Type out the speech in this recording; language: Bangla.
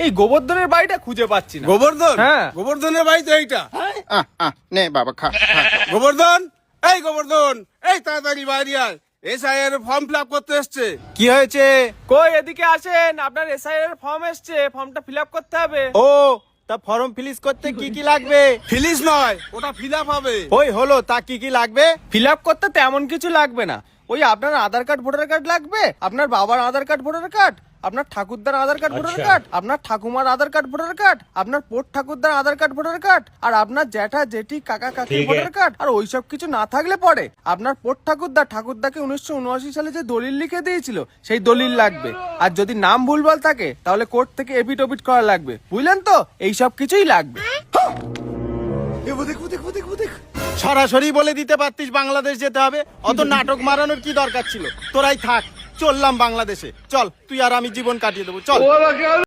এই গোবর্ধনের বাড়িটা খুঁজে পাচ্ছি না। গোবর্ধন? হ্যাঁ। গোবর্ধনের বাড়ি তো এইটা। নে বাবা খা গোবর্ধন, এই গোবর্ধন, এই তাড়াতাড়ি বাইরে আয়, এসআইআর ফর্ম ফিল আপ করতে এসছে। কি হয়েছে? কই এদিকে আসেন, আপনার এসআইআর ফর্ম এসছে, ফর্মটা ফিল আপ করতে হবে। ও তা ফর্ম ফিলিস করতে কি কি লাগবে? ফিলিস নয়, ওটা ফিল আপ হবে। ওই হলো, তা কি কি লাগবে? ফিল আপ করতে তেমন কিছু লাগবে না, ওই আপনার আধার কার্ড ভোটার কার্ড লাগবে, আপনার বাবার আধার কার্ড ভোটার কার্ড, আপনার ঠাকুরদার আধার কার্ড ভোটার কার্ড, আপনার ঠাকুমার আধার কার্ড ভোটার কার্ড, আপনার পোট ঠাকুরদার আধার কার্ড ভোটার কার্ড, আর আপনার জ্যাঠা জেঠি কাকা কাকি ভোটার কার্ড। আর ওইসব কিছু না থাকলে পরে আপনার পোট ঠাকুরদাকে 1979 সালে যে দলিল লিখে দিয়েছিল সেই দলিল লাগবে। আর যদি নাম ভুলভাল থাকে তাহলে কোর্ট থেকে এফিডেভিট করা লাগবে, বুঝলেন তো? এইসব কিছুই লাগবে। সরাসরি বলে দিতে পারতিস বাংলাদেশ যেতে হবে, অত নাটক মারানোর কি দরকার ছিল? তোরাই থাক, চললাম বাংলাদেশে। চল, তুই আর আমি জীবন কাটিয়ে দেবো, চল।